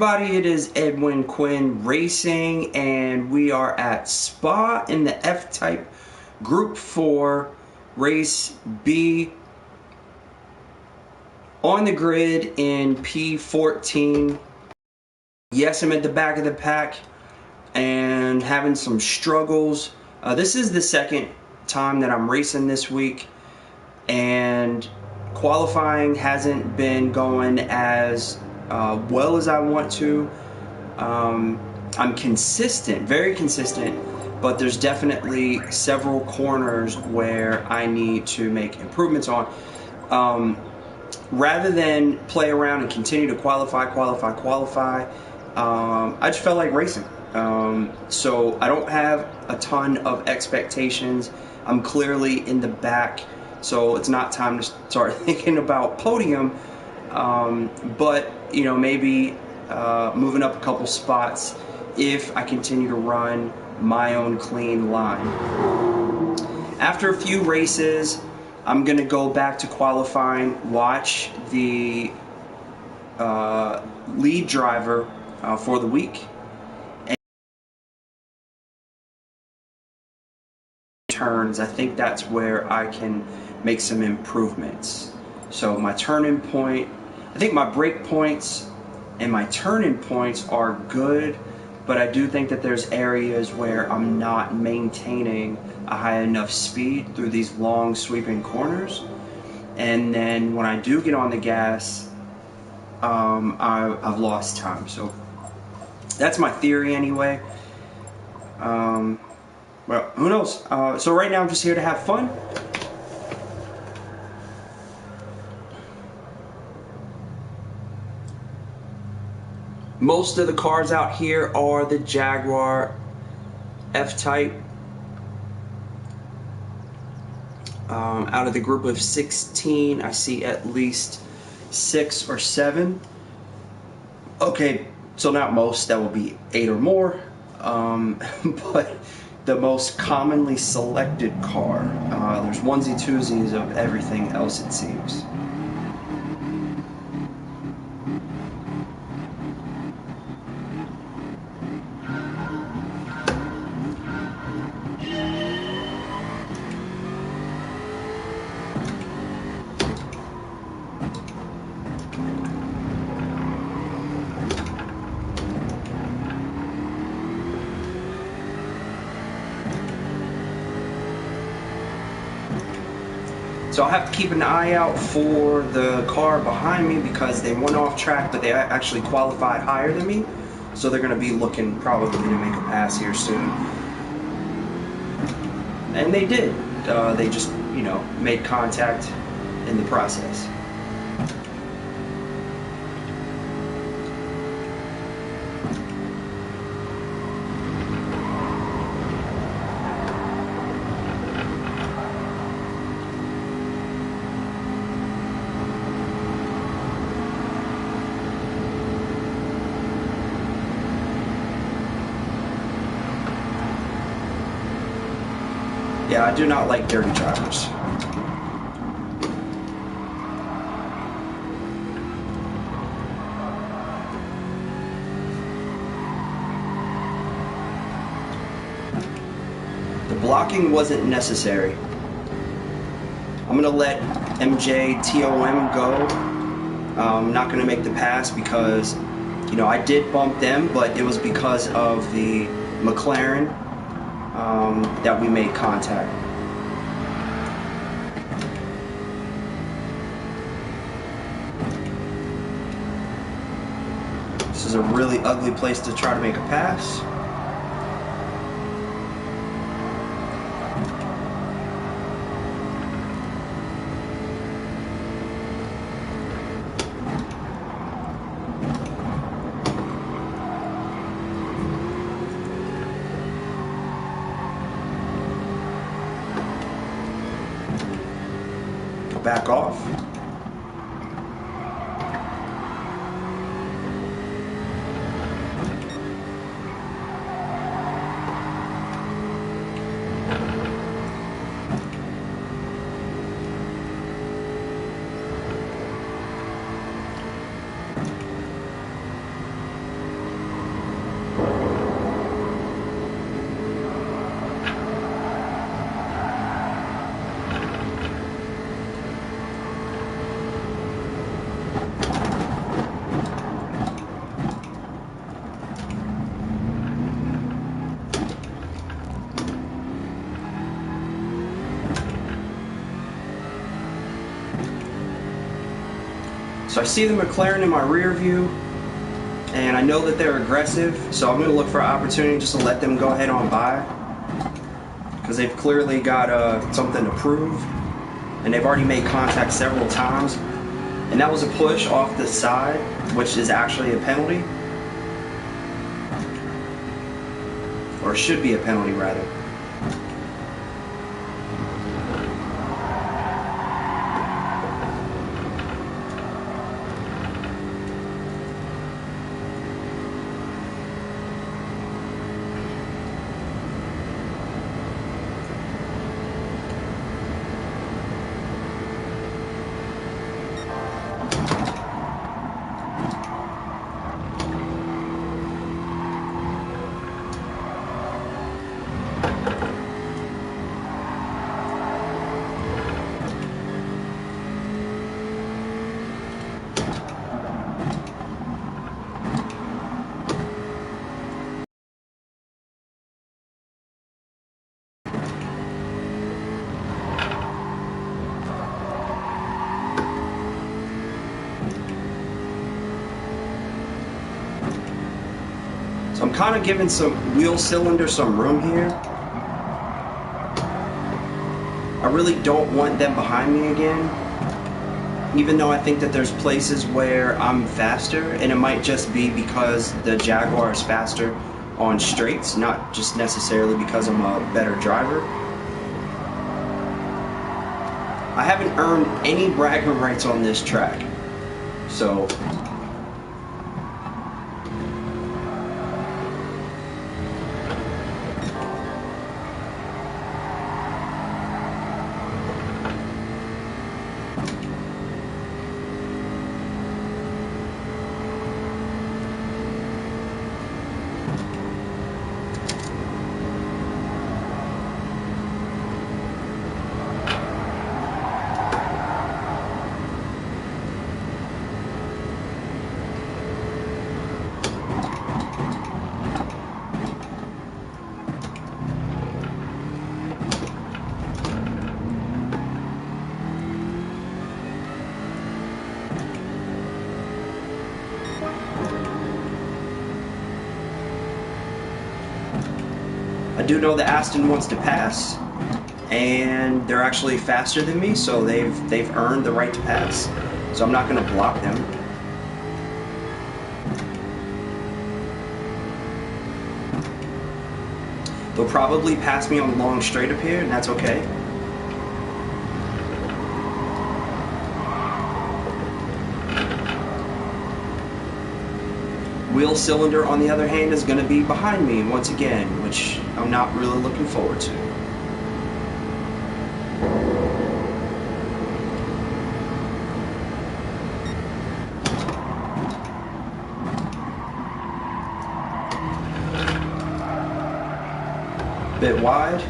everybody, it is Edwin Quinn Racing, and we are at Spa in the F-Type Group 4 Race B on the grid in P14. Yes, I'm at the back of the pack and having some struggles. This is the second time that I'm racing this week, and qualifying hasn't been going as well as I want to. I'm consistent, very consistent, but there's definitely several corners where I need to make improvements on. Rather than play around and continue to qualify, I just felt like racing. So I don't have a ton of expectations. I'm clearly in the back, so it's not time to start thinking about podium. But you know, maybe moving up a couple spots if I continue to run my own clean line. After a few races, I'm gonna go back to qualifying, watch the lead driver for the week, and turns. I think that's where I can make some improvements. So my turning point, I think my brake points and my turning points are good, but I do think that there's areas where I'm not maintaining a high enough speed through these long sweeping corners. And then when I do get on the gas, I've lost time. So that's my theory anyway. Well, who knows? So right now I'm just here to have fun. Most of the cars out here are the Jaguar F-Type. Out of the group of 16, I see at least 6 or 7. Okay, so not most, that would be 8 or more. But the most commonly selected car. There's onesie twosies of everything else, it seems. So I'll have to keep an eye out for the car behind me because they went off track, but they actually qualified higher than me. So they're going to be looking probably to make a pass here soon. And they did. They just, you know, made contact in the process. Yeah, I do not like dirty drivers. The blocking wasn't necessary. I'm gonna let MJ-TOM go. I'm not gonna make the pass because, you know, I did bump them, but it was because of the McLaren that we made contact. This is a really ugly place to try to make a pass. Back off. So I see the McLaren in my rear view, and I know that they're aggressive, so I'm going to look for an opportunity just to let them go ahead on by, because they've clearly got something to prove, and they've already made contact several times. And that was a push off the side, which is actually a penalty, or should be a penalty rather. So I'm kind of giving some wheel cylinder some room here. I really don't want them behind me again, even though I think that there's places where I'm faster, and it might just be because the Jaguar is faster on straights, not just necessarily because I'm a better driver. I haven't earned any bragging rights on this track, so I do know that Aston wants to pass, and they're actually faster than me, so they've earned the right to pass. So I'm not going to block them. They'll probably pass me on the long straight up here, and that's okay. Wheel cylinder, on the other hand, is going to be behind me once again, which I'm not really looking forward to. Bit wide.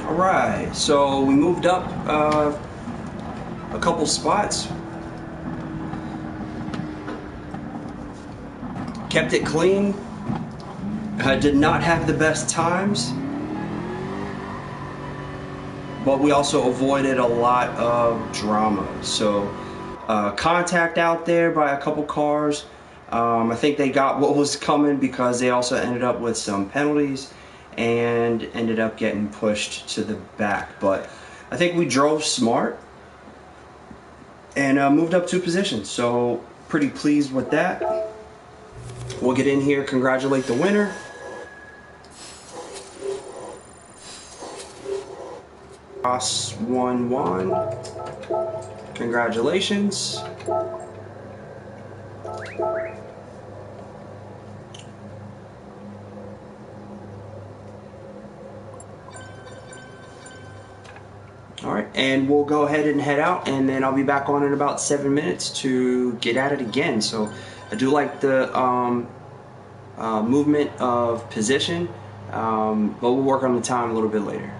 Alright, so we moved up a couple spots. Kept it clean. Did not have the best times, but we also avoided a lot of drama. So contact out there by a couple cars. I think they got what was coming because they also ended up with some penalties and ended up getting pushed to the back. But I think we drove smart and moved up 2 positions. So pretty pleased with that. We'll get in here, congratulate the winner. Ross 1-1. Congratulations. Alright, and we'll go ahead and head out, and then I'll be back on in about 7 minutes to get at it again. So I do like the movement of position, but we'll work on the time a little bit later.